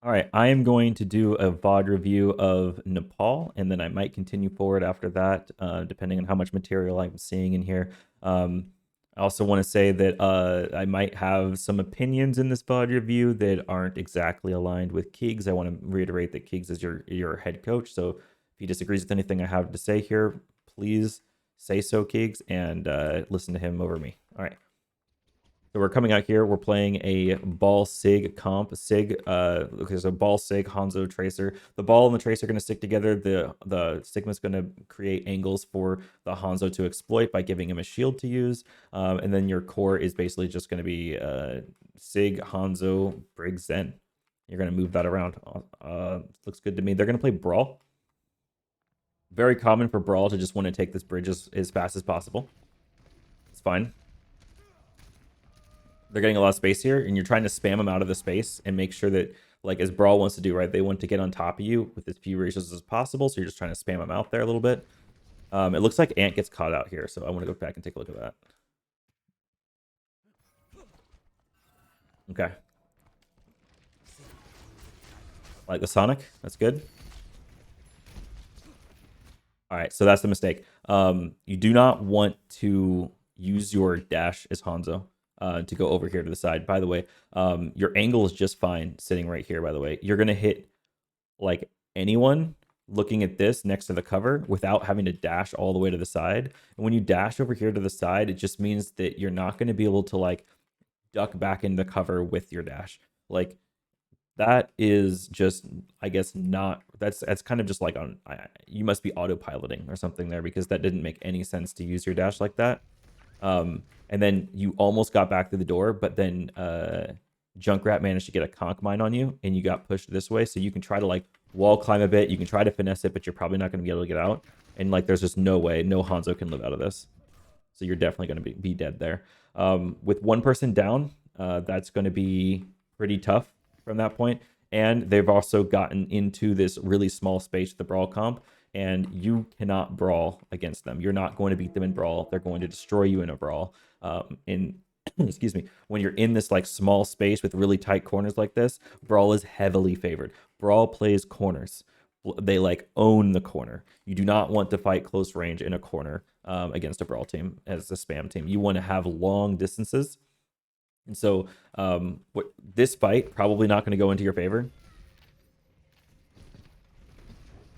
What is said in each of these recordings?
All right, I am going to do a VOD review of Nepal, and then I might continue forward after that, depending on how much material I'm seeing in here. I also want to say that I might have some opinions in this VOD review that aren't exactly aligned with Keegs. I want to reiterate that Keegs is your head coach, so if he disagrees with anything I have to say here, please say so, Keegs, and listen to him over me. All right. So we're coming out here. We're playing a ball sig comp. Sig, there's a ball sig Hanzo tracer. The ball and the tracer are going to stick together. The Sigma is going to create angles for the Hanzo to exploit by giving him a shield to use. And then your core is basically just going to be Sig, Hanzo, Brig, Zen. You're going to move that around. Looks good to me. They're going to play Brawl. Very common for Brawl to just want to take this bridge as fast as possible. It's fine. They're getting a lot of space here, and you're trying to spam them out of the space and make sure that, like as Brawl wants to do, right? They want to get on top of you with as few resources as possible, so you're just trying to spam them out there a little bit. It looks like Ant gets caught out here, so I want to go back and take a look at that. Okay. Like the Sonic, that's good. All right, so that's the mistake. You do not want to use your dash as Hanzo. To go over here to the side. By the way, your angle is just fine sitting right here, by the way. You're going to hit like anyone looking at this next to the cover without having to dash all the way to the side. And when you dash over here to the side, it just means that you're not going to be able to like duck back into the cover with your dash. Like that is just, I guess, not, that's kind of just like on, you must be autopiloting or something there, because that didn't make any sense to use your dash like that. And then you almost got back to the door, but then Junkrat managed to get a conch mine on you, and you got pushed this way. So you can try to like wall climb a bit. You can try to finesse it, but you're probably not going to be able to get out. And like, there's just no way, no Hanzo can live out of this. So you're definitely going to be dead there. With one person down, that's going to be pretty tough from that point. And they've also gotten into this really small space, the Brawl comp, and you cannot brawl against them. You're not going to beat them in Brawl. They're going to destroy you in a Brawl. In excuse me, when you're in this like small space with really tight corners like this, Brawl is heavily favored. Brawl plays corners. They like own the corner. You do not want to fight close range in a corner against a Brawl team as a spam team. You want to have long distances. And so this fight probably not going to go into your favor.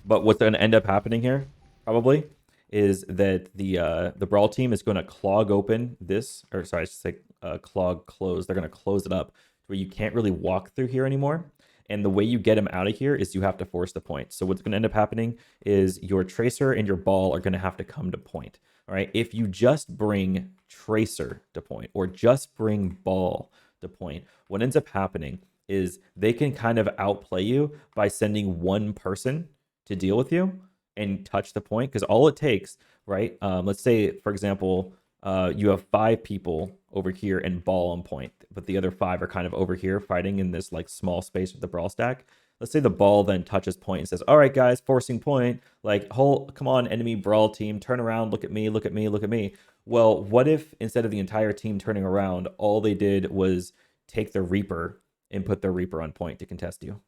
But what's going to end up happening here probably is that the Brawl team is going to clog open this, or sorry, I should say clog close. They're going to close it up where you can't really walk through here anymore. And the way you get them out of here is you have to force the point. So what's going to end up happening is your Tracer and your Ball are going to have to come to point. All right. If you just bring Tracer to point or just bring Ball to point, what ends up happening is they can kind of outplay you by sending one person to deal with you and touch the point. Because all it takes, right? Let's say, for example, you have 5 people over here and Ball on point, but the other 5 are kind of over here fighting in this like small space with the Brawl stack. Let's say the Ball then touches point and says, all right, guys, forcing point, like, come on, enemy Brawl team, turn around, look at me, look at me, look at me. Well, what if instead of the entire team turning around, all they did was take the Reaper and put their Reaper on point to contest you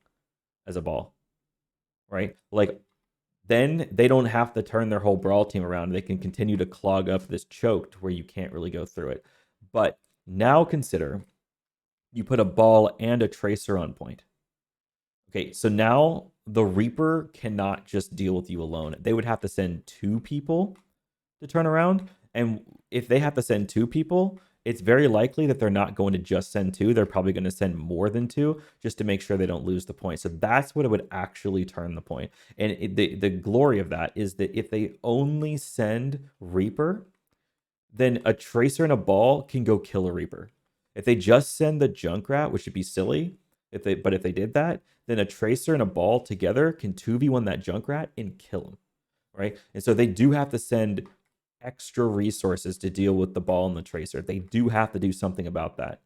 as a Ball, right? Like, then they don't have to turn their whole Brawl team around. They can continue to clog up this choked where you can't really go through it. But now consider you put a Ball and a Tracer on point. Okay, so now the Reaper cannot just deal with you alone. They would have to send 2 people to turn around. And if they have to send 2 people, it's very likely that they're not going to just send 2. They're probably going to send more than 2 just to make sure they don't lose the point. So that's what it would actually turn the point. And the glory of that is that if they only send Reaper, then a Tracer and a Ball can go kill a Reaper. If they just send the Junkrat, which would be silly, if they did that, then a Tracer and a Ball together can 2v1 that Junkrat and kill him, right? And so they do have to send extra resources to deal with the Ball and the Tracer. They do have to do something about that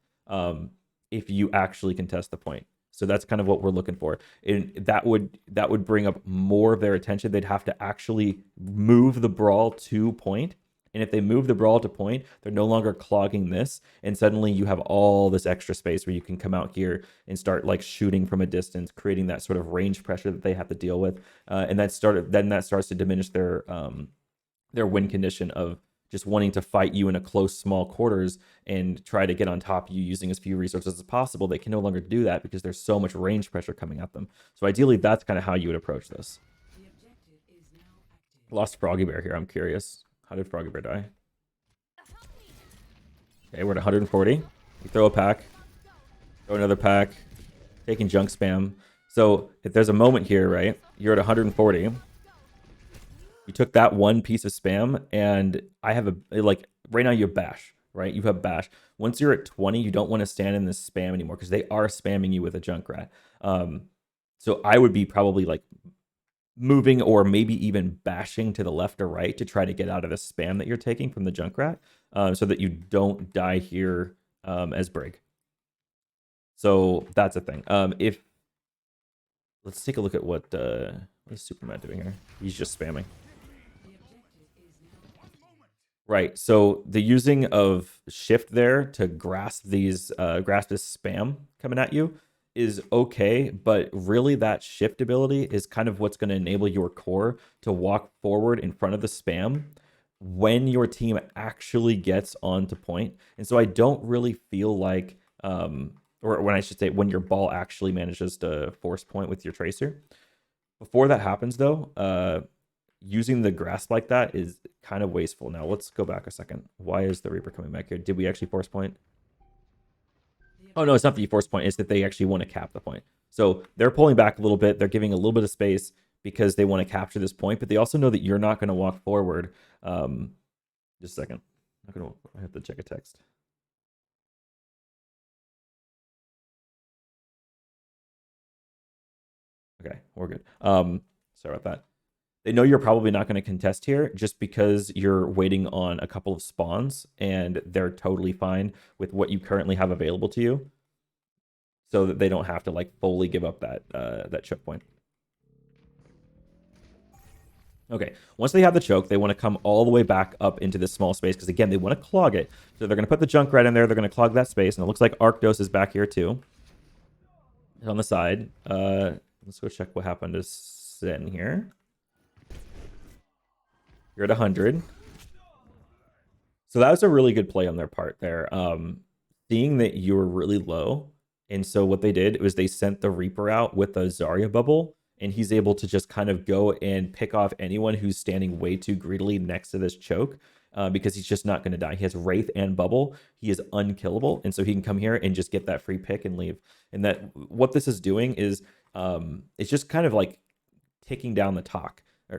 if you actually contest the point. So that's kind of what we're looking for. And that would bring up more of their attention. They'd have to actually move the Brawl to point And if they move the Brawl to point, they're no longer clogging this. And suddenly you have all this extra space where you can come out here and start like shooting from a distance, creating that sort of range pressure that they have to deal with. And that starts to diminish their win condition of just wanting to fight you in a close, small quarters and try to get on top of you using as few resources as possible. They can no longer do that because there's so much range pressure coming at them. So ideally, that's kind of how you would approach this. Lost Froggy Bear here. I'm curious. How did Froggy Bear die? Okay, we're at 140. You throw a pack. Throw another pack. Taking junk spam. So if there's a moment here, right? You're at 140. You took that one piece of spam, and I have like right now you have bash, right? You have bash. Once you're at 20, you don't want to stand in this spam anymore because they are spamming you with a Junkrat. So I would be probably like moving or maybe even bashing to the left or right to try to get out of the spam that you're taking from the Junkrat, so that you don't die here as Brig. So that's a thing. Let's take a look at what is Superman doing here. He's just spamming. Right. So the using of shift there to grasp this spam coming at you is okay, but really that shift ability is kind of what's going to enable your core to walk forward in front of the spam when your team actually gets onto point. And so I don't really feel like, or when I should say, when your ball actually manages to force point with your tracer. Before that happens, though, using the grasp like that is kind of wasteful. Now let's go back a second. Why is the Reaper coming back here? Did we actually force point? Oh no, it's not that you force point. It's that they actually want to cap the point. So they're pulling back a little bit. They're giving a little bit of space because they want to capture this point, but they also know that you're not going to walk forward. Just a second. I have to check a text. Okay, we're good. Sorry about that. They know you're probably not going to contest here just because you're waiting on a couple of spawns and they're totally fine with what you currently have available to you, so that they don't have to like fully give up that choke point. Okay, once they have the choke, they want to come all the way back up into this small space because again, they want to clog it. So they're going to put the Junkrat in there. They're going to clog that space, and it looks like Arctos is back here too. On the side. Let's go check what happened to Sin here. You're at 100. So that was a really good play on their part there. Seeing that you were really low. And so what they did was they sent the Reaper out with a Zarya bubble. And he's able to just kind of go and pick off anyone who's standing way too greedily next to this choke. Because he's just not going to die. He has Wraith and Bubble. He is unkillable. And so he can come here and just get that free pick and leave. And that what this is doing is it's just kind of like ticking down the clock a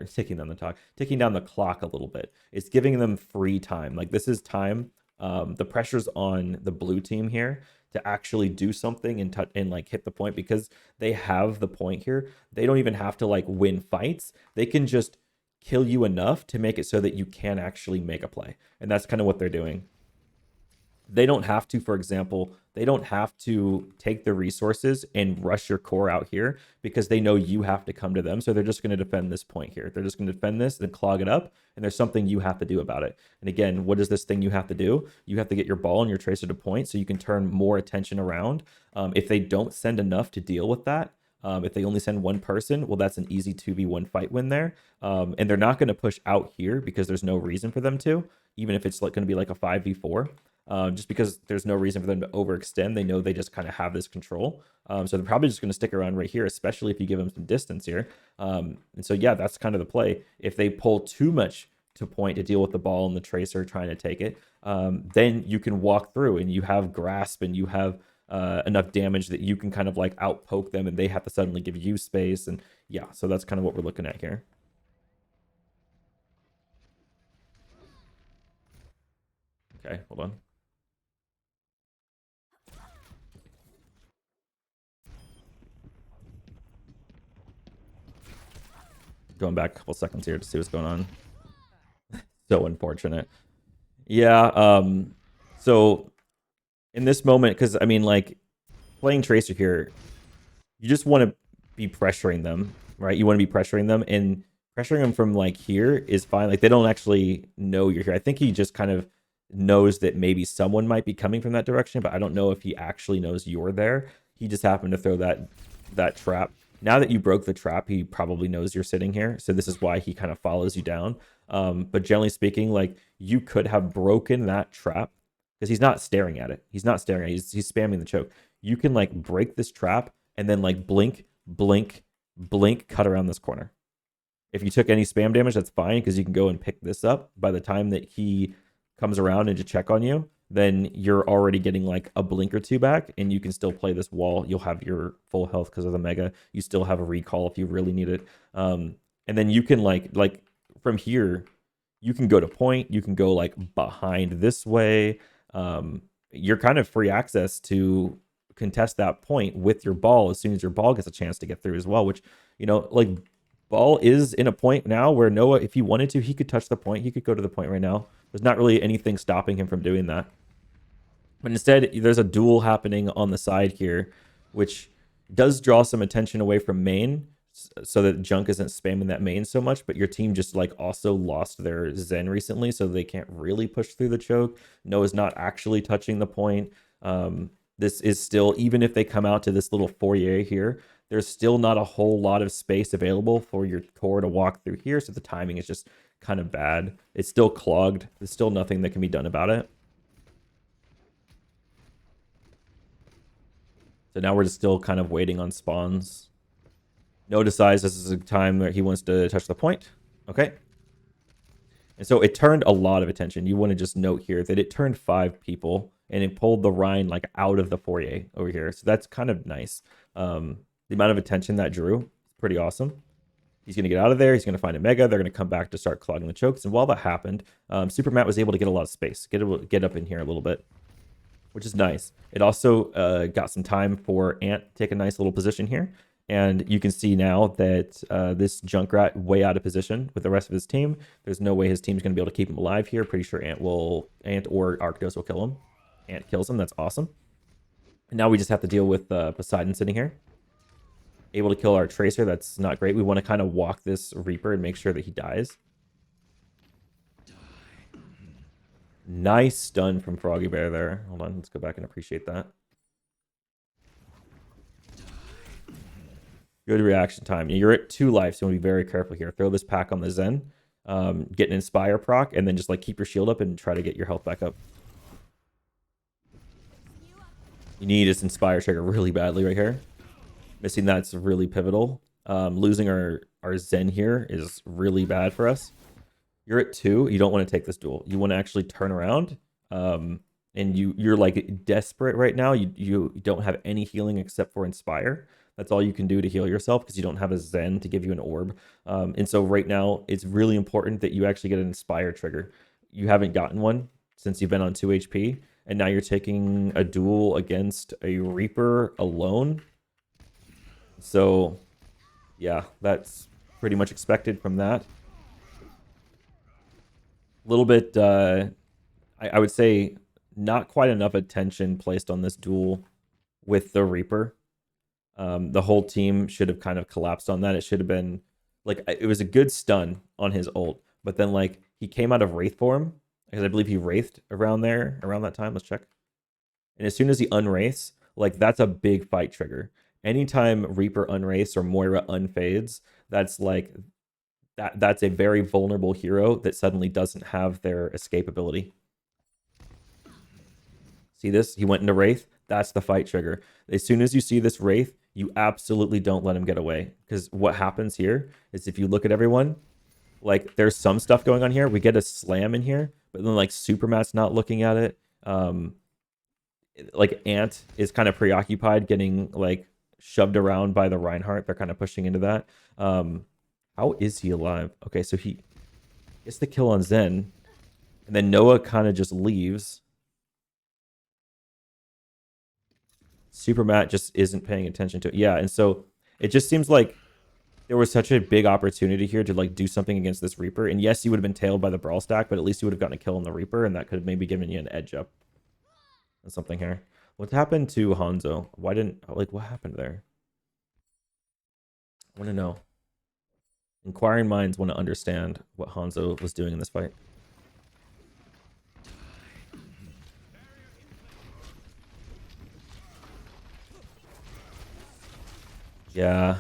little bit. It's giving them free time. Like this is time. The pressure's on the blue team here to actually do something and like hit the point because they have the point here. They don't even have to like win fights. They can just kill you enough to make it so that you can actually make a play. And that's kind of what they're doing. They don't have to, for example, they don't have to take the resources and rush your core out here because they know you have to come to them. So they're just going to defend this point here. They're just going to defend this and clog it up. And there's something you have to do about it. And again, what is this thing you have to do? You have to get your ball and your tracer to point so you can turn more attention around. If they don't send enough to deal with that, if they only send one person, well, that's an easy 2v1 fight win there. And they're not going to push out here because there's no reason for them to, even if it's like going to be like a 5v4. Just because there's no reason for them to overextend. They know they just kind of have this control. So they're probably just going to stick around right here, especially if you give them some distance here. And so, yeah, that's kind of the play. If they pull too much to point to deal with the ball and the tracer trying to take it, then you can walk through and you have grasp and you have enough damage that you can kind of like outpoke them and they have to suddenly give you space. And yeah, so that's kind of what we're looking at here. Okay, hold on. Going back a couple seconds here to see what's going on. So unfortunate. Yeah, so in this moment, because I mean, like, playing Tracer here, you just want to be pressuring them, right? You want to be pressuring them, and pressuring him from like here is fine. Like they don't actually know you're here. I think he just kind of knows that maybe someone might be coming from that direction, but I don't know if he actually knows you're there. He just happened to throw that trap. Now that you broke the trap, he probably knows you're sitting here. So this is why he kind of follows you down. But generally speaking, like you could have broken that trap because he's not staring at it. He's not staring at it. He's spamming the choke. You can like break this trap and then like blink, blink, blink, cut around this corner. If you took any spam damage, that's fine because you can go and pick this up. By the time that he comes around and to check on you, then you're already getting like a blink or two back, and you can still play this wall. You'll have your full health because of the mega. You still have a recall if you really need it. And then you can like from here, you can go to point. You can go like behind this way. You're kind of free access to contest that point with your ball as soon as your ball gets a chance to get through as well, which, you know, like ball is in a point now where Noah, if he wanted to, he could touch the point. He could go to the point right now. There's not really anything stopping him from doing that. But instead, there's a duel happening on the side here, which does draw some attention away from main so that Junk isn't spamming that main so much. But your team just like also lost their Zen recently, so they can't really push through the choke. Noah's not actually touching the point. This is still, even if they come out to this little foyer here, there's still not a whole lot of space available for your core to walk through here. So the timing is just kind of bad. It's still clogged. There's still nothing that can be done about it. So now we're just still kind of waiting on spawns. No decides this is a time where he wants to touch the point. Okay. And so it turned a lot of attention. You want to just note here that it turned 5 people and it pulled the Rhine like out of the foyer over here. So that's kind of nice. The amount of attention that drew is pretty awesome. He's going to get out of there. He's going to find a mega. They're going to come back to start clogging the chokes. And while that happened, Super Matt was able to get a lot of space, get up in here a little bit, which is nice. It also got some time for Ant to take a nice little position here. And you can see now that this Junkrat way out of position with the rest of his team. There's no way his team's going to be able to keep him alive here. Pretty sure Ant or Arctos will kill him. Ant kills him. That's awesome. And now we just have to deal with Poseidon sitting here. Able to kill our Tracer. That's not great. We want to kind of walk this Reaper and make sure that he dies. Nice stun from Froggy Bear there. Hold on. Let's go back and appreciate that. Good reaction time. You're at 2 lives, so you want to be very careful here. Throw this pack on the Zen. Get an Inspire proc, and then just like keep your shield up and try to get your health back up. You need this Inspire trigger really badly right here. Missing that's really pivotal. Losing our Zen here is really bad for us. You're at 2. You don't want to take this duel. You want to actually turn around. And you're like desperate right now. You don't have any healing except for Inspire. That's all you can do to heal yourself because you don't have a Zen to give you an orb. And so right now, it's really important that you actually get an Inspire trigger. You haven't gotten one since you've been on 2 HP. And now you're taking a duel against a Reaper alone. So, yeah, that's pretty much expected from that. A little bit, I would say, not quite enough attention placed on this duel with the Reaper. The whole team should have kind of collapsed on that. It should have been, like, it was a good stun on his ult. But then, like, he came out of Wraith form, because I believe he Wraithed around that time. Let's check. And as soon as he unwraiths, like, that's a big fight trigger. Anytime Reaper unwraiths or Moira unfades, that's like that's a very vulnerable hero that suddenly doesn't have their escape ability. See this? He went into Wraith. That's the fight trigger. As soon as you see this Wraith, you absolutely don't let him get away. Because what happens here is if you look at everyone, like there's some stuff going on here. We get a slam in here, but then like Supermat's not looking at it. Like Ant is kind of preoccupied getting like shoved around by the Reinhardt. They're kind of pushing into that. How is he alive? Okay, so he gets the kill on Zen. And then Noah kind of just leaves. Supermat just isn't paying attention to it. Yeah, and so it just seems like there was such a big opportunity here to like do something against this Reaper. And yes, you would have been tailed by the Brawl stack, but at least you would have gotten a kill on the Reaper, and that could have maybe given you an edge up. That's something here. What happened to Hanzo? Why didn't, like, what happened there? I want to know. Inquiring minds want to understand what Hanzo was doing in this fight. Yeah.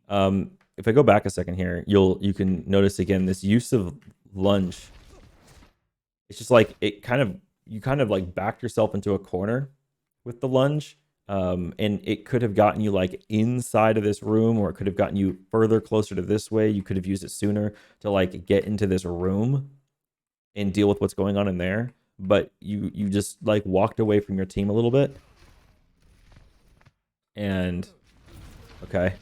If I go back a second here, you can notice again this use of lunge. It's just like you kind of like backed yourself into a corner with the lunge. And it could have gotten you like inside of this room, or it could have gotten you further closer to this way. You could have used it sooner to like get into this room and deal with what's going on in there. But you just like walked away from your team a little bit. And okay.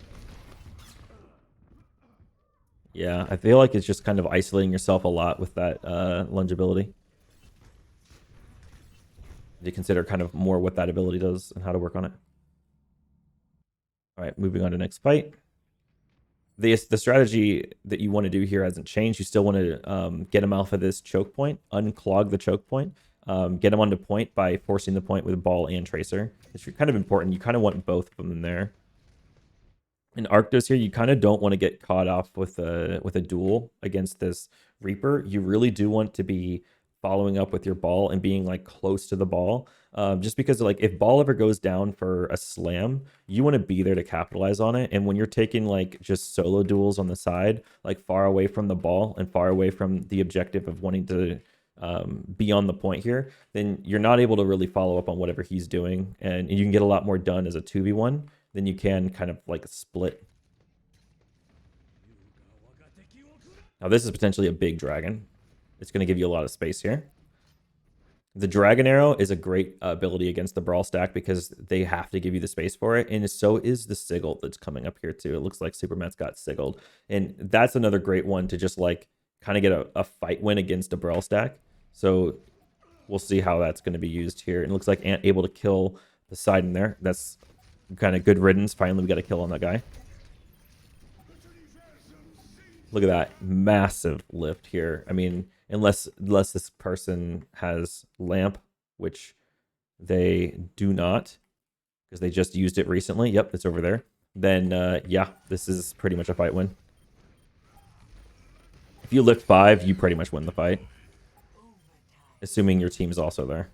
Yeah, I feel like it's just kind of isolating yourself a lot with that lunge ability. To consider kind of more what that ability does and how to work on it. All right, moving on to next fight. The strategy that you want to do here hasn't changed. You still want to get him off of this choke point, unclog the choke point, get him onto point by forcing the point with a ball and tracer. It's kind of important. You kind of want both of them in there. In Arctos here, you kind of don't want to get caught off with a duel against this Reaper. You really do want to be following up with your ball and being like close to the ball. Just because like if ball ever goes down for a slam, you want to be there to capitalize on it. And when you're taking like just solo duels on the side, like far away from the ball and far away from the objective of wanting to be on the point here, then you're not able to really follow up on whatever he's doing. And you can get a lot more done as a 2v1 than you can kind of like a split. Now this is potentially a big dragon. It's going to give you a lot of space here. The Dragon Arrow is a great ability against the Brawl stack because they have to give you the space for it. And so is the Sigil that's coming up here too. It looks like Superman's got Sigiled. And that's another great one to just like kind of get a fight win against a Brawl stack. So we'll see how that's going to be used here. And it looks like Ant able to kill the side in there. That's kind of good riddance. Finally, we got a kill on that guy. Look at that massive lift here. I mean, unless this person has lamp, which they do not, because they just used it recently. Yep, it's over there. Then yeah, this is pretty much a fight win. If you lift 5, you pretty much win the fight, assuming your team is also there.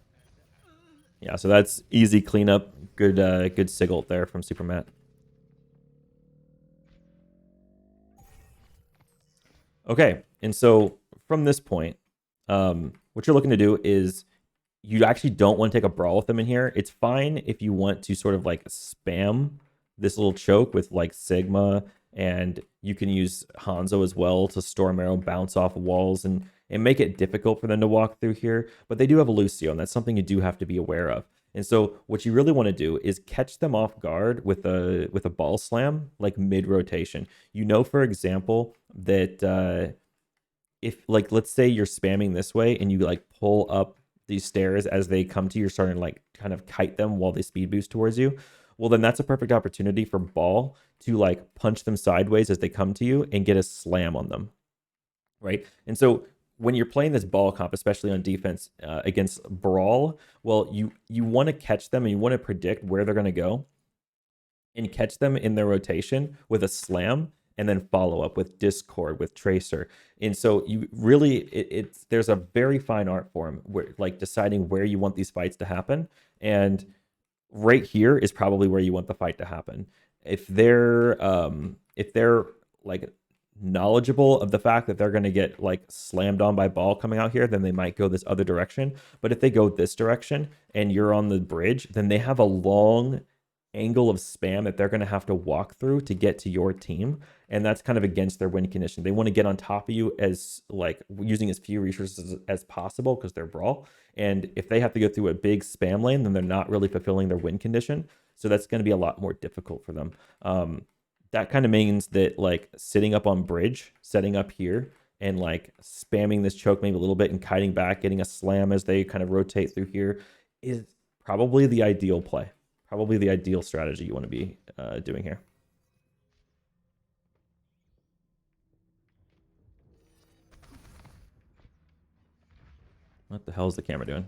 Yeah, so that's easy cleanup. Good Sigil there from Supermat. Okay, and so from this point, what you're looking to do is you actually don't want to take a brawl with them in here. It's fine if you want to sort of like spam this little choke with like Sigma, and you can use Hanzo as well to Storm Arrow, bounce off walls, and make it difficult for them to walk through here. But they do have a Lucio, and that's something you do have to be aware of. And so what you really want to do is catch them off guard with a ball slam, like mid rotation. You know, for example, that if like let's say you're spamming this way and you like pull up these stairs as they come to you, you're starting to like kind of kite them while they speed boost towards you. Well, then that's a perfect opportunity for ball to like punch them sideways as they come to you and get a slam on them, right? And so when you're playing this ball comp, especially on defense against brawl, well, you want to catch them and you want to predict where they're going to go and catch them in their rotation with a slam and then follow up with Discord, with Tracer. And so you really, it's there's a very fine art form where like deciding where you want these fights to happen. And right here is probably where you want the fight to happen. If they're like knowledgeable of the fact that they're going to get like slammed on by ball coming out here, then they might go this other direction. But if they go this direction and you're on the bridge, then they have a long angle of spam that they're going to have to walk through to get to your team, and that's kind of against their win condition. They want to get on top of you as like using as few resources as possible because they're brawl, and if they have to go through a big spam lane, then they're not really fulfilling their win condition, so that's going to be a lot more difficult for them. That kind of means that like sitting up on bridge, setting up here, and like spamming this choke maybe a little bit and kiting back, getting a slam as they kind of rotate through here is probably the ideal play. Probably the ideal strategy you want to be doing here. What the hell is the camera doing?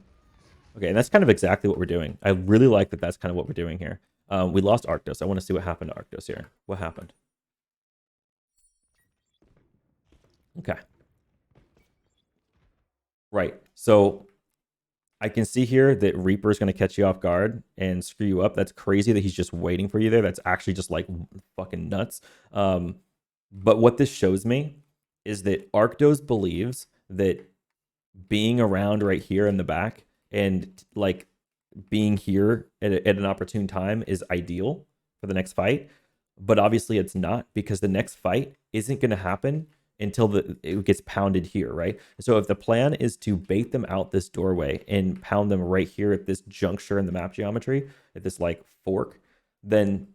Okay, and that's kind of exactly what we're doing. I really like that that's kind of what we're doing here. We lost Arctos. I want to see what happened to Arctos here. What happened? Okay. Right. So I can see here that Reaper's going to catch you off guard and screw you up. That's crazy that he's just waiting for you there. That's actually just like fucking nuts. But what this shows me is that Arctos believes that being around right here in the back and like being here at an opportune time is ideal for the next fight. But obviously it's not, because the next fight isn't going to happen until it gets pounded here, right? So if the plan is to bait them out this doorway and pound them right here at this juncture in the map geometry, at this like fork, then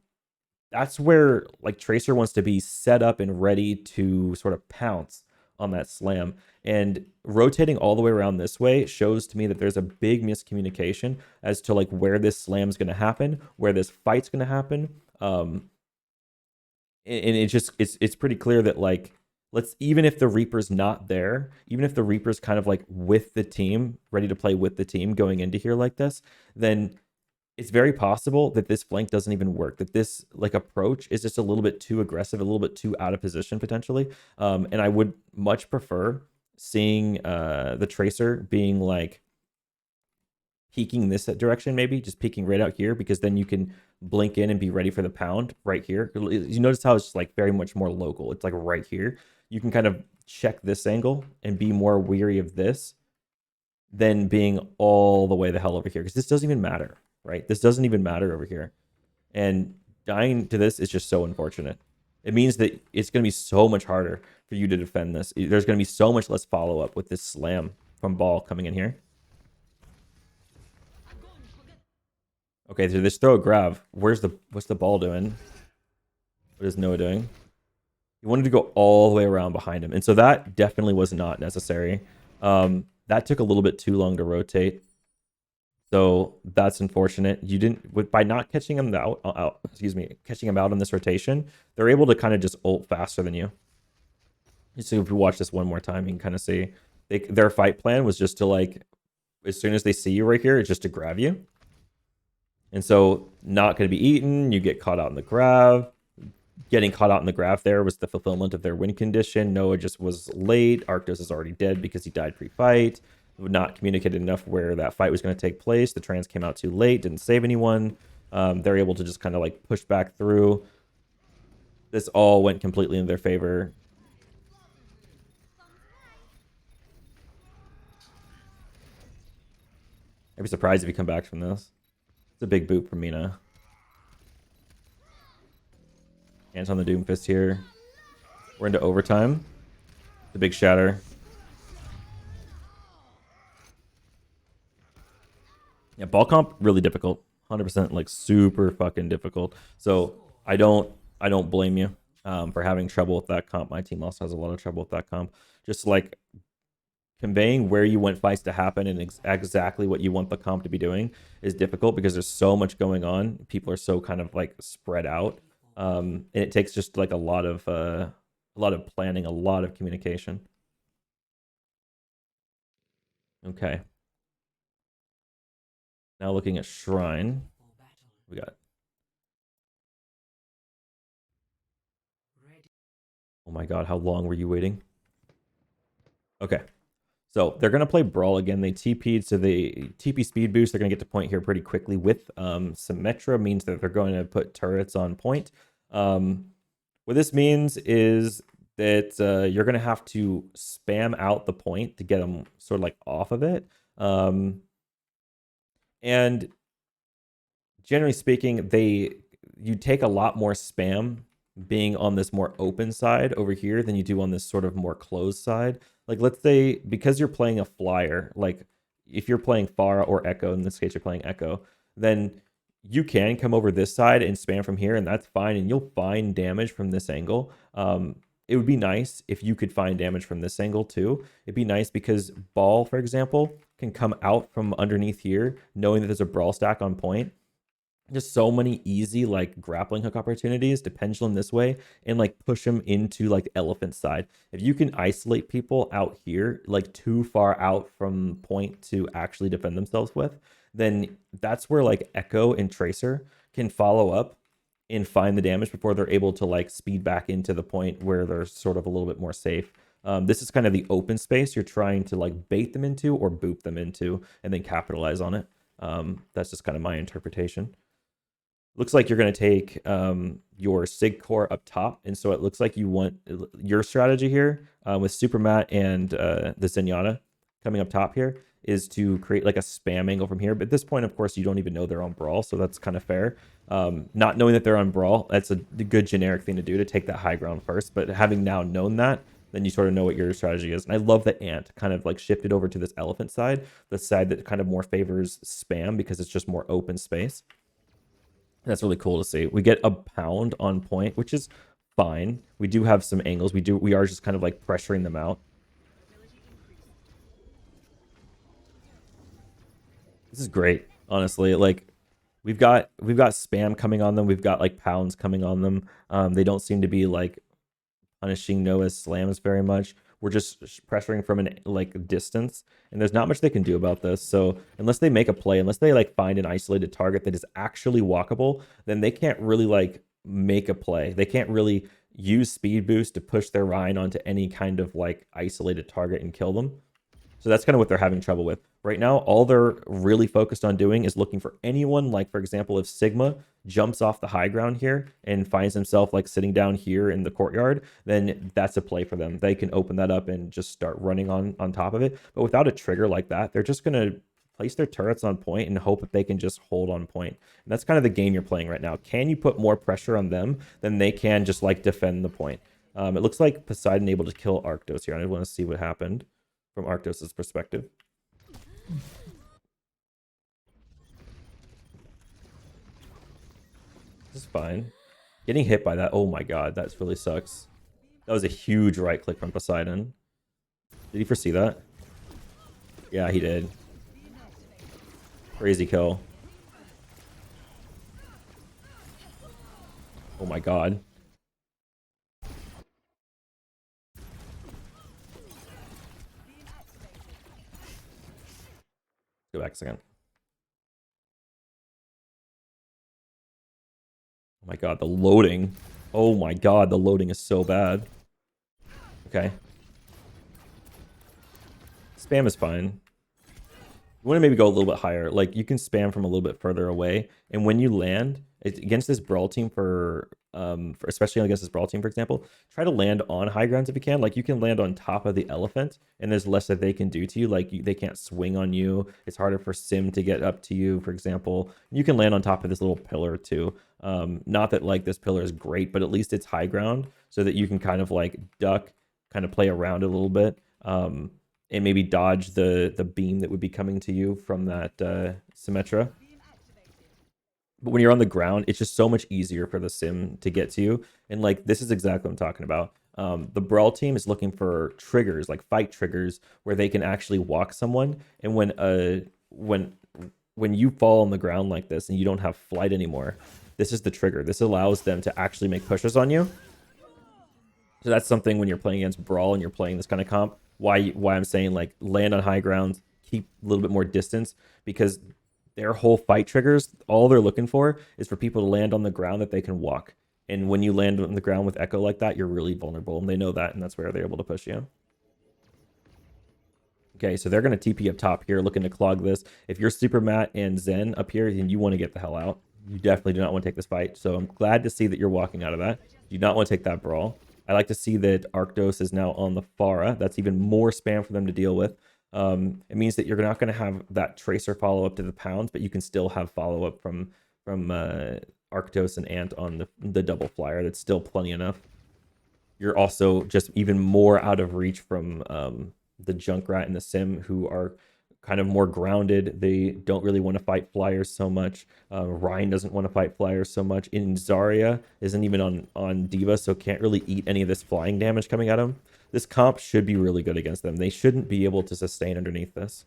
that's where like Tracer wants to be set up and ready to sort of pounce on that slam. And rotating all the way around this way shows to me that there's a big miscommunication as to like where this slam's going to happen, where this fight's going to happen. And it's pretty clear that like, even if the Reaper's not there, even if the Reaper's kind of like with the team, ready to play with the team going into here like this, then it's very possible that this flank doesn't even work, that this like approach is just a little bit too aggressive, a little bit too out of position potentially. And I would much prefer seeing the Tracer being like peeking this direction, maybe just peeking right out here, because then you can blink in and be ready for the pound right here. You notice how it's like very much more local. It's like right here. You can kind of check this angle and be more weary of this than being all the way the hell over here, because this doesn't even matter, right? This doesn't even matter over here. And dying to this is just so unfortunate. It means that it's going to be so much harder for you to defend this. There's going to be so much less follow-up with this slam from Ball coming in here. Okay, so this throw a grab. What's the Ball doing? What is Noah doing? He wanted to go all the way around behind him. And so that definitely was not necessary. That took a little bit too long to rotate. So that's unfortunate. You didn't, by not catching him out, catching him out in this rotation, they're able to kind of just ult faster than you. So if you watch this one more time, you can kind of see their fight plan was just to like, as soon as they see you right here, it's just to grab you. And so not going to be eaten. You get caught out in the grab. Getting caught out in the graph there was the fulfillment of their win condition. Noah just was late. Arctos is already dead because he died pre-fight. Not communicated enough where that fight was going to take place. The trans came out too late, didn't save anyone. They're able to just kind of like push back through. This all went completely in their favor. I'd be surprised if he come back from this. It's a big boot from Mina. Hands on the Doomfist here. We're into overtime. The big shatter. Yeah, ball comp really difficult. 100% like super fucking difficult. So I don't blame you for having trouble with that comp. My team also has a lot of trouble with that comp. Just like conveying where you want fights to happen and exactly what you want the comp to be doing is difficult because there's so much going on. People are so kind of like spread out. And it takes just like a lot of planning, a lot of communication. Okay. Now looking at Shrine, we got. Oh my god, how long were you waiting? Okay. So they're going to play Brawl again. They TP'd, so the TP speed boost, they're going to get to point here pretty quickly with Symmetra, means that they're going to put turrets on point. What this means is that you're going to have to spam out the point to get them sort of like off of it. And generally speaking, you take a lot more spam being on this more open side over here than you do on this sort of more closed side. Like, let's say, because you're playing a flyer, like if you're playing Pharah or Echo, in this case you're playing Echo, then you can come over this side and spam from here, and that's fine, and you'll find damage from this angle. It would be nice if you could find damage from this angle too. It'd be nice because Ball, for example, can come out from underneath here, knowing that there's a Brawl stack on point. Just so many easy like grappling hook opportunities to pendulum this way and like push them into like the elephant side. If you can isolate people out here like too far out from point to actually defend themselves with, then that's where like Echo and Tracer can follow up and find the damage before they're able to like speed back into the point where they're sort of a little bit more safe. This is kind of the open space you're trying to like bait them into or boop them into and then capitalize on it. That's just kind of my interpretation. Looks like you're going to take your Sig core up top. And so it looks like you want your strategy here with Supermat and the Zenyatta coming up top here is to create like a spam angle from here. But at this point, of course, you don't even know they're on Brawl. So that's kind of fair. Not knowing that they're on Brawl, that's a good generic thing to do, to take that high ground first. But having now known that, then you sort of know what your strategy is. And I love that Ant kind of like shifted over to this elephant side, the side that kind of more favors spam because it's just more open space. That's really cool to see. We get a pound on point, which is fine. We do have some angles. We are just kind of like pressuring them out. This is great, honestly. Like we've got spam coming on them. We've got like pounds coming on them. They don't seem to be like punishing Noah's slams very much. We're just pressuring from an like distance, and there's not much they can do about this. So unless they make a play, unless they like find an isolated target that is actually walkable, then they can't really like make a play. They can't really use speed boost to push their Rhine onto any kind of like isolated target and kill them. So that's kind of what they're having trouble with. Right now, all they're really focused on doing is looking for anyone, like, for example, if Sigma jumps off the high ground here and finds himself, like, sitting down here in the courtyard, then that's a play for them. They can open that up and just start running on top of it. But without a trigger like that, they're just going to place their turrets on point and hope that they can just hold on point. And that's kind of the game you're playing right now. Can you put more pressure on them than they can just, like, defend the point? It looks like Poseidon able to kill Arctos here. I want to see what happened from Arctos' perspective. This is fine. Getting hit by that, oh my god, that really sucks. That was a huge right click from Poseidon. Did he foresee that? Yeah, he did. Crazy kill. Oh my god. Go back a second. Oh my god, the loading. Oh my god, the loading is so bad. Okay. Spam is fine. You want to maybe go a little bit higher. Like, you can spam from a little bit further away. And when you land, against this Brawl team for especially against this Brawl team, for example, try to land on high grounds if you can. Like, you can land on top of the elephant, and there's less that they can do to you. Like, they can't swing on you. It's harder for Sim to get up to you, for example. You can land on top of this little pillar, too. Not that, like, this pillar is great, but at least it's high ground so that you can kind of, like, duck, kind of play around it a little bit. And maybe dodge the beam that would be coming to you from that Symmetra. But when you're on the ground, it's just so much easier for the Sim to get to you. And like, this is exactly what I'm talking about. The Brawl team is looking for triggers, like fight triggers, where they can actually walk someone. And when you fall on the ground like this and you don't have flight anymore, this is the trigger. This allows them to actually make pushes on you. So that's something when you're playing against Brawl and you're playing this kind of comp, why I'm saying like land on high ground, keep a little bit more distance, because their whole fight triggers, all they're looking for is for people to land on the ground that they can walk. And when you land on the ground with Echo like that, you're really vulnerable, and they know that, and that's where they're able to push you. Okay, so they're going to TP up top here, looking to clog this. If you're Super Matt and Zen up here, then you want to get the hell out. You definitely do not want to take this fight. So I'm glad to see that you're walking out of that. You do not want to take that Brawl. I like to see that Arctos is now on the Pharah. That's even more spam for them to deal with. It means that you're not going to have that Tracer follow-up to the pounds, but you can still have follow-up from Arctos and Ant on the double flyer. That's still plenty enough. You're also just even more out of reach from the Junkrat and the Sim, who are kind of more grounded. They don't really want to fight flyers so much. Ryan doesn't want to fight flyers so much. In Zarya isn't even on Diva, so can't really eat any of this flying damage coming at him. This comp should be really good against them. They shouldn't be able to sustain underneath this.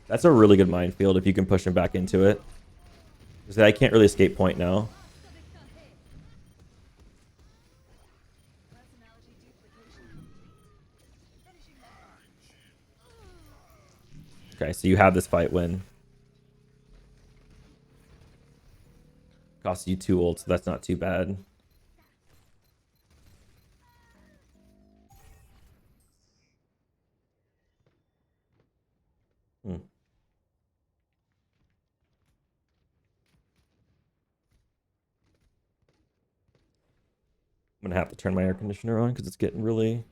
That's a really good minefield if you can push him back into it. Because I can't really escape point now. Okay, so you have this fight win. Costs you 2 ults, so that's not too bad. Hmm. I'm gonna have to turn my air conditioner on because it's getting really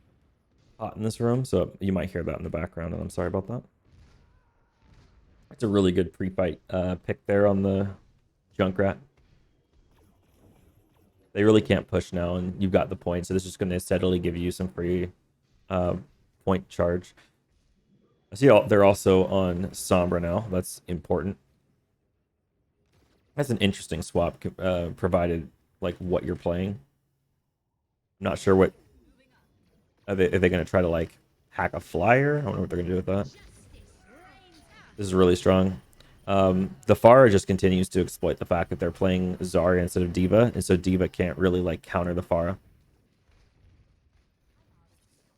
hot in this room. So you might hear that in the background, and I'm sorry about that. It's a really good pre-fight pick there on the Junkrat. They really can't push now, and you've got the point, so this is going to steadily give you some free uh, point charge. I see they're also on Sombra now. That's important. That's an interesting swap, provided like what you're playing. I'm not sure what are they going to try to like hack a flyer? I don't know what they're going to do with that. This is really strong. The Pharah just continues to exploit the fact that they're playing Zarya instead of D.Va, and so D.Va can't really like counter the Pharah.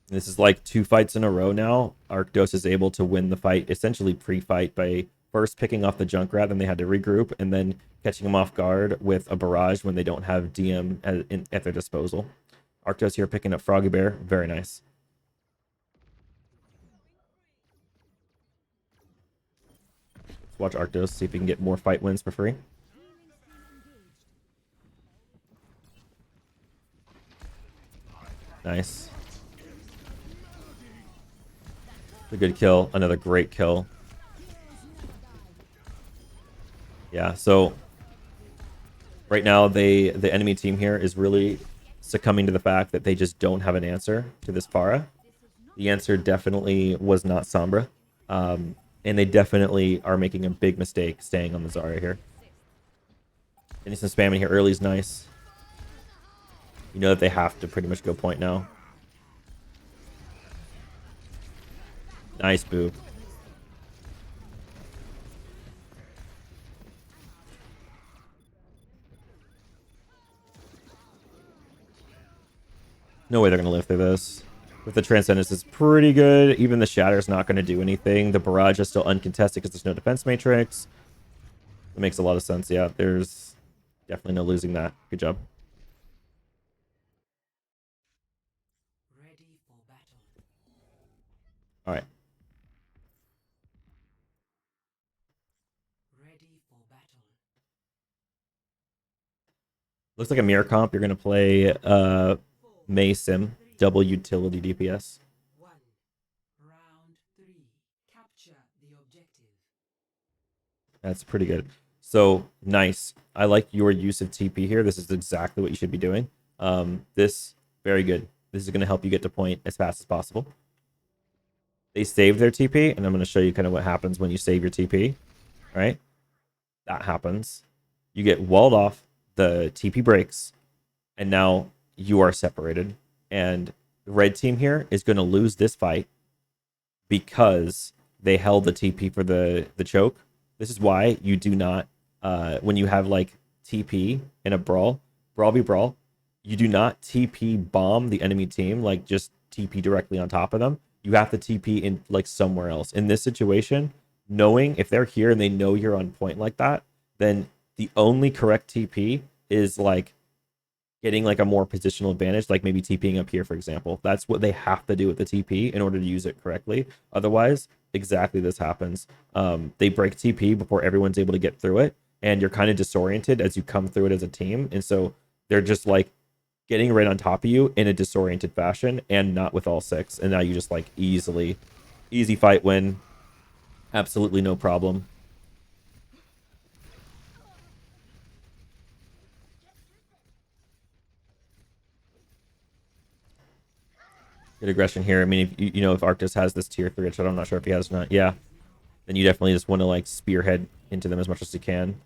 This is like 2 fights in a row now. Arctos is able to win the fight, essentially pre-fight, by first picking off the Junkrat, and they had to regroup, and then catching him off guard with a barrage when they don't have DM at their disposal. Arctos here picking up Froggy Bear. Very nice. Let's watch Arctos, see if he can get more fight wins for free. Nice. A good kill. Another great kill. Yeah, so right now the enemy team here is really succumbing to the fact that they just don't have an answer to this Pharah. The answer definitely was not Sombra. And they definitely are making a big mistake staying on the Zarya here. Getting some spamming here early is nice. You know that they have to pretty much go point now. Nice boo. No way they're going to live through this. With the Transcendence, is pretty good. Even the Shatter's not going to do anything. The Barrage is still uncontested because there's no defense matrix. It makes a lot of sense. Yeah, there's definitely no losing that. Good job. Ready for battle. All right. Ready for battle. Looks like a mirror comp. You're going to play Mei Sim, double utility DPS. 1. Round 3. Capture the objective. That's pretty good. So nice. I like your use of TP here. This is exactly what you should be doing. This very good. This is going to help you get to point as fast as possible. They saved their TP, and I'm going to show you kind of what happens when you save your TP. All right, that happens. You get walled off. The TP breaks, and now you are separated. And the red team here is going to lose this fight because they held the TP for the choke. This is why you do not, when you have like TP in a brawl v brawl, you do not TP bomb the enemy team, like just TP directly on top of them. You have to TP in like somewhere else. In this situation, knowing if they're here and they know you're on point like that, then the only correct TP is like getting like a more positional advantage, like maybe TPing up here, for example. That's what they have to do with the TP in order to use it correctly. Otherwise, exactly this happens. They break TP before everyone's able to get through it, and you're kind of disoriented as you come through it as a team. And so they're just like getting right on top of you in a disoriented fashion and not with all 6. And now you just like easy fight win. Absolutely no problem. Good aggression here. I mean, if you know, if Arctos has this tier 3, which I'm not sure if he has or not, yeah, then you definitely just want to like spearhead into them as much as you can.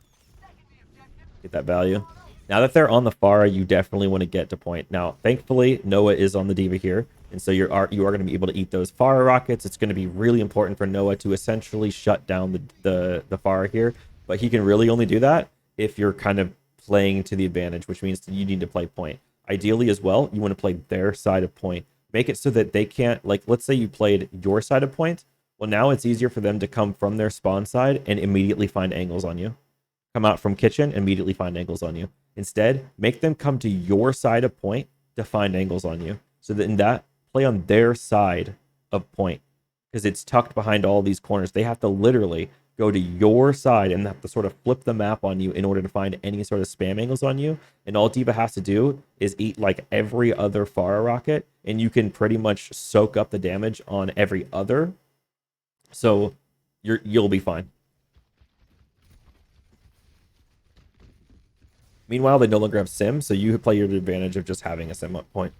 Get that value. Now that they're on the Pharah, you definitely want to get to point. Now, thankfully, Noah is on the D.Va here, and so you are going to be able to eat those Pharah rockets. It's going to be really important for Noah to essentially shut down the Pharah here, but he can really only do that if you're kind of playing to the advantage, which means you need to play point. Ideally, as well, you want to play their side of point. Make it so that they can't, like, let's say you played your side of point. Well, now it's easier for them to come from their spawn side and immediately find angles on you. come out from kitchen and immediately find angles on you. Instead, make them come to your side of point to find angles on you. So that in that, play on their side of point because it's tucked behind all these corners. They have to literally go to your side and have to sort of flip the map on you in order to find any sort of spam angles on you. And all D.Va has to do is eat like every other Pharah rocket, and you can pretty much soak up the damage on every other. So you'll be fine. Meanwhile, they no longer have sim, so you play your advantage of just having a sim up point.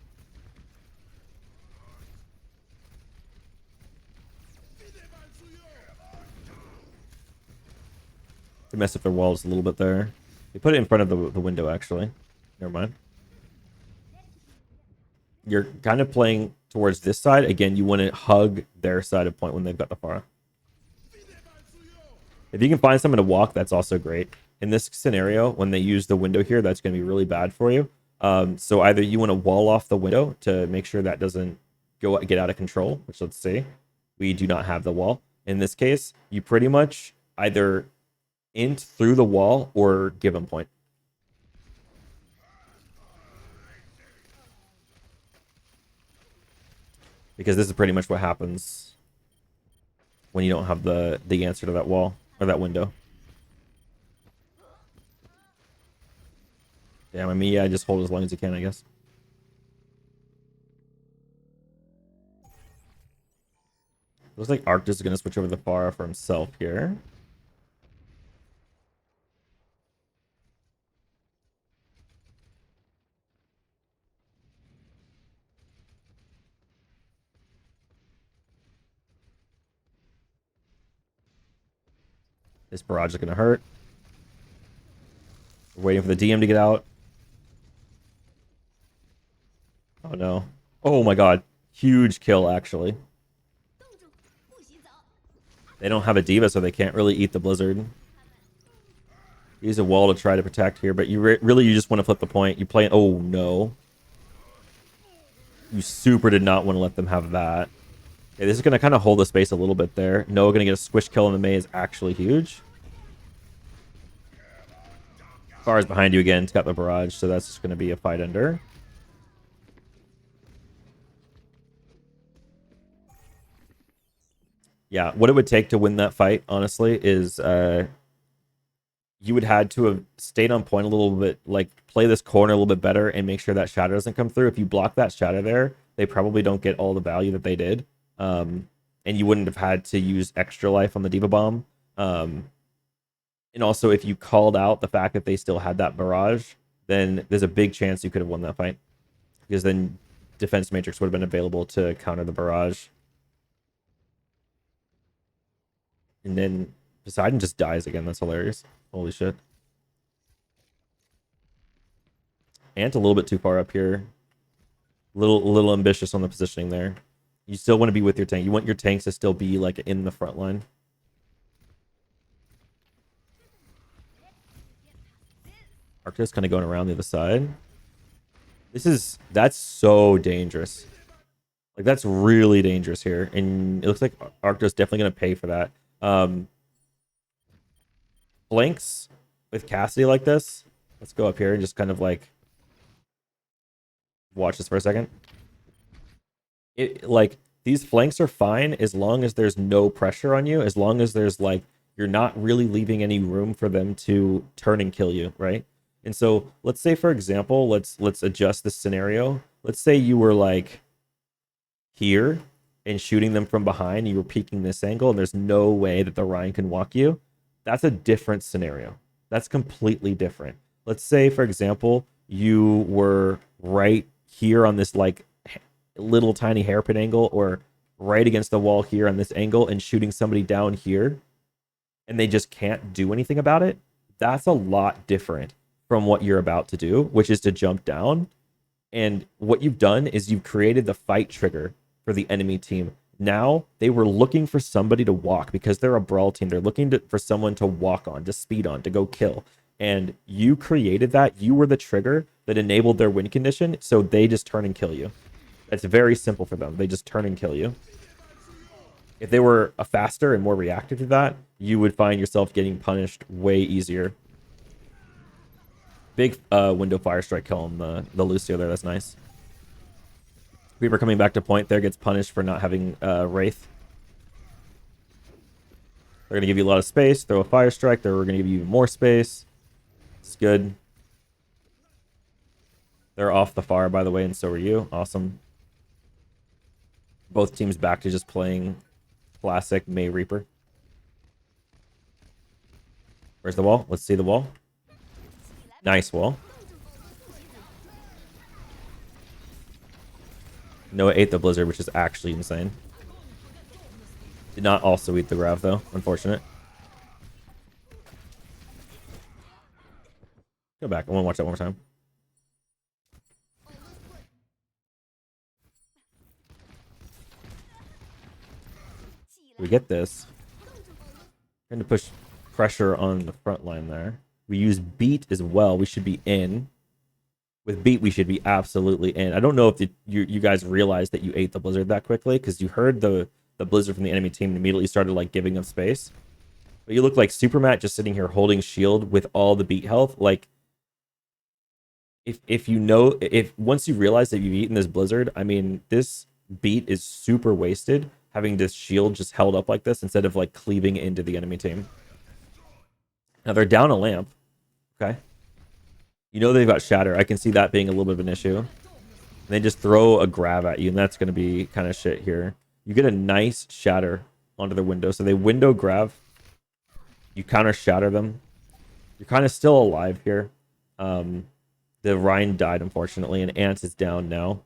They messed up their walls a little bit there. They put it in front of the window, actually. Never mind. You're kind of playing towards this side. Again, you want to hug their side of point when they've got the Pharah. If you can find someone to walk, that's also great. In this scenario, when they use the window here, that's going to be really bad for you. So either you want to wall off the window to make sure that doesn't get out of control, which let's see. We do not have the wall. In this case, you pretty much either int through the wall or give them point. Because this is pretty much what happens when you don't have the answer to that wall or that window. Damn, I mean, yeah, just hold as long as you can, I guess. Looks like Arctis is going to switch over the Pharah for himself here. This barrage is going to hurt. We're waiting for the DM to get out. Oh, no. Oh, my God. Huge kill, actually. They don't have a D.Va, so they can't really eat the Blizzard. Use a wall to try to protect here, but you really you just want to flip the point. You play... Oh, no. You super did not want to let them have that. Okay, this is going to kind of hold the space a little bit there. Noah going to get a squish kill in the Mei is actually huge. Far's behind you again. It's got the barrage, so that's just going to be a fight under. Yeah, what it would take to win that fight, honestly, is you would had to have stayed on point a little bit, like play this corner a little bit better and make sure that shadow doesn't come through. If you block that shadow there, they probably don't get all the value that they did. And you wouldn't have had to use extra life on the D.Va bomb. And also, if you called out the fact that they still had that barrage, then there's a big chance you could have won that fight. Because then Defense Matrix would have been available to counter the barrage. And then Poseidon just dies again. That's hilarious. Holy shit. Ant a little bit too far up here. A little ambitious on the positioning there. You still want to be with your tank. You want your tanks to still be like in the front line. Arctis kind of going around the other side. That's so dangerous. Like, that's really dangerous here. And it looks like Arctis definitely going to pay for that. Flanks with Cassidy like this. Let's go up here and just kind of like watch this for a second. Like, these flanks are fine as long as there's no pressure on you, as long as there's like you're not really leaving any room for them to turn and kill you, right? And so let's say, for example, let's adjust this scenario. Let's say you were like here and shooting them from behind, you were peeking this angle, and there's no way that the Ryan can walk you. That's a different scenario. That's completely different. Let's say, for example, you were right here on this like little tiny hairpin angle, or right against the wall here on this angle and shooting somebody down here, and they just can't do anything about it. That's a lot different from what you're about to do, which is to jump down. And what you've done is you've created the fight trigger for the enemy team. Now they were looking for somebody to walk because they're a brawl team. They're looking for someone to walk on, to speed on, to go kill. And you created that. You were the trigger that enabled their win condition. So they just turn and kill you. It's very simple for them. They just turn and kill you. If they were a faster and more reactive to that, you would find yourself getting punished way easier. Big window fire strike kill on the Lucio there. That's nice. Reaper coming back to point there gets punished for not having Wraith. They're going to give you a lot of space. Throw a fire strike. They're going to give you even more space. It's good. They're off the fire, by the way, and so are you. Awesome. Both teams back to just playing classic May Reaper. Where's the wall? Let's see the wall. Nice wall. Noah ate the blizzard, which is actually insane. Did not also eat the grav, though. Unfortunate. Go back. I want to watch that one more time. We get this. Trying to push pressure on the front line there. We use beat as well. We should be in. With beat, we should be absolutely in. I don't know if you guys realized that you ate the blizzard that quickly, because you heard the blizzard from the enemy team and immediately started like giving up space. But you look like Supermat just sitting here holding shield with all the beat health. Like, if you know, if once you realize that you've eaten this blizzard, I mean, this beat is super wasted, having this shield just held up like this instead of like cleaving into the enemy team. Now they're down a lamp. Okay. You know they've got shatter. I can see that being a little bit of an issue. And they just throw a grav at you, and that's going to be kind of shit here. You get a nice shatter onto their window. So they window grav. You counter shatter them. You're kind of still alive here. The Rhine died, unfortunately, and Ants is down now.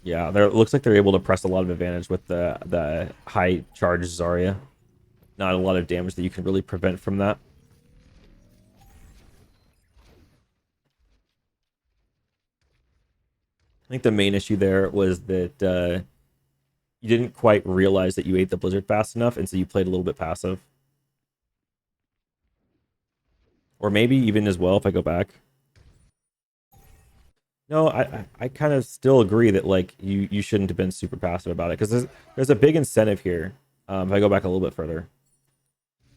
Yeah, it looks like they're able to press a lot of advantage with the high charge Zarya. Not a lot of damage that you can really prevent from that. I think the main issue there was that you didn't quite realize that you ate the blizzard fast enough, and so you played a little bit passive. Or maybe even as well, if I go back. No, I kind of still agree that like you shouldn't have been super passive about it, because there's a big incentive here. If I go back a little bit further,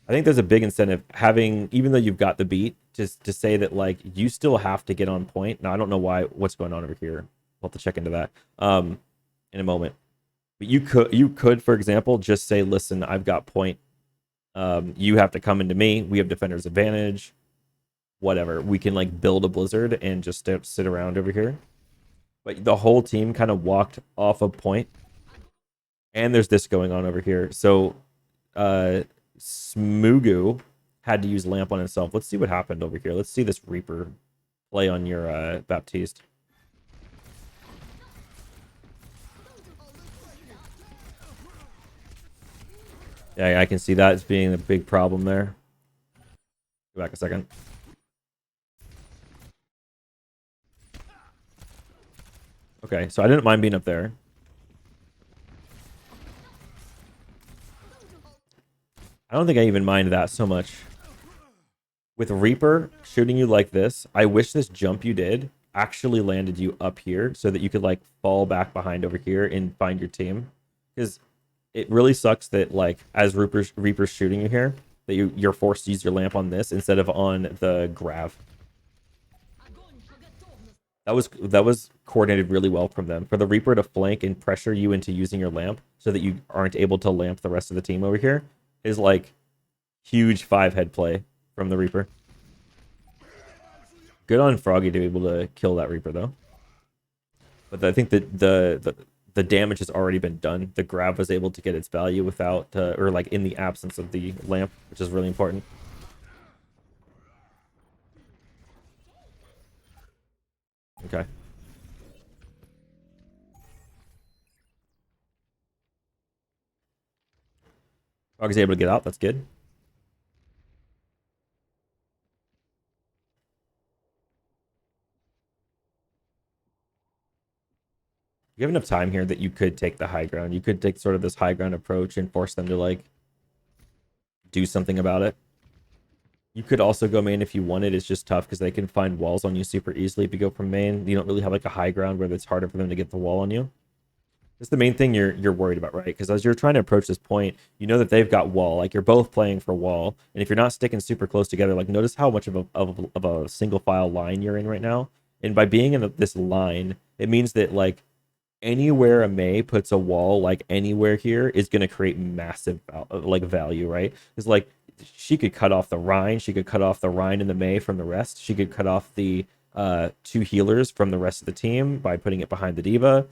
I think there's a big incentive having, even though you've got the beat, just to say that like you still have to get on point. Now I don't know what's going on over here. We'll have to check into that in a moment. But you could, for example, just say, listen, I've got point. You have to come into me. We have defender's advantage. Whatever. We can like build a blizzard and just sit around over here. But the whole team kind of walked off of point. And there's this going on over here. So Smugu had to use lamp on himself. Let's see what happened over here. Let's see this Reaper play on your Baptiste. Yeah, I can see that as being a big problem there. Go back a second. Okay, so I didn't mind being up there. I don't think I even mind that so much. With Reaper shooting you like this, I wish this jump you did actually landed you up here so that you could like fall back behind over here and find your team. Because it really sucks that like as Reaper's shooting you here, that you're forced to use your lamp on this instead of on the grav. That was coordinated really well from them. For the Reaper to flank and pressure you into using your lamp so that you aren't able to lamp the rest of the team over here is like huge 5-head play from the Reaper. Good on Froggy to be able to kill that Reaper though. But I think that the damage has already been done. The grab was able to get its value without or like in the absence of the lamp, which is really important. Okay. Froggy's able to get out. That's good. You have enough time here that you could take the high ground. You could take sort of this high ground approach and force them to like do something about it. You could also go main if you wanted. It's just tough because they can find walls on you super easily if you go from main. You don't really have like a high ground where it's harder for them to get the wall on you. It's the main thing you're worried about, right? Because as you're trying to approach this point, you know that they've got wall. Like you're both playing for wall, and if you're not sticking super close together, like notice how much of a single file line you're in right now. And by being in this line, it means that like anywhere a May puts a wall, like anywhere here, is going to create massive like value, right? It's like she could cut off the Rhine, she could cut off the Rhine and the May from the rest, she could cut off the two healers from the rest of the team by putting it behind the diva.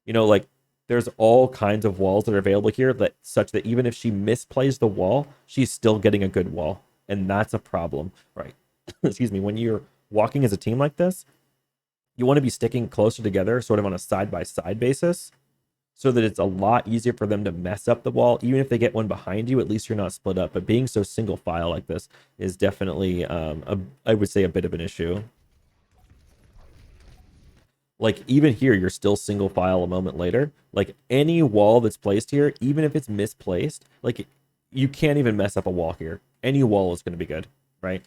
You know, like there's all kinds of walls that are available here that such that even if she misplays the wall, she's still getting a good wall, and that's a problem, right? Excuse me. When you're walking as a team like this, you want to be sticking closer together, sort of on a side by side basis, so that it's a lot easier for them to mess up the wall. Even if they get one behind you, at least you're not split up. But being so single file like this is definitely, I would say, a bit of an issue. Like even here, you're still single file a moment later. Like any wall that's placed here, even if it's misplaced, like you can't even mess up a wall here. Any wall is going to be good, right?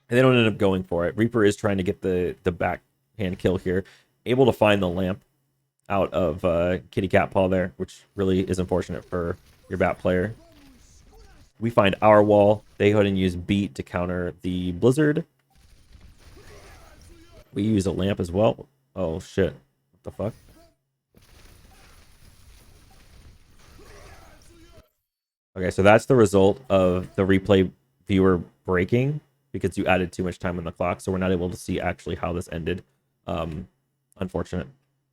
And they don't end up going for it. Reaper is trying to get the backhand kill here, able to find the lamp out of Kitty Cat Paw there, which really is unfortunate for your bat player. We find our wall. They go ahead and use beat to counter the blizzard. We use a lamp as well. Oh shit! What the fuck? Okay, so that's the result of the replay viewer breaking because you added too much time on the clock, so we're not able to see actually how this ended. Unfortunate.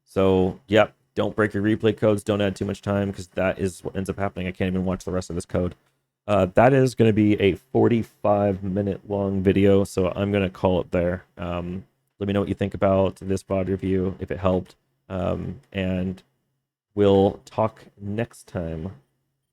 So, yep, don't break your replay codes. Don't add too much time because that is what ends up happening. I can't even watch the rest of this code. That is going to be a 45-minute long video, so I'm going to call it there. Let me know what you think about this VOD review, if it helped, and we'll talk next time.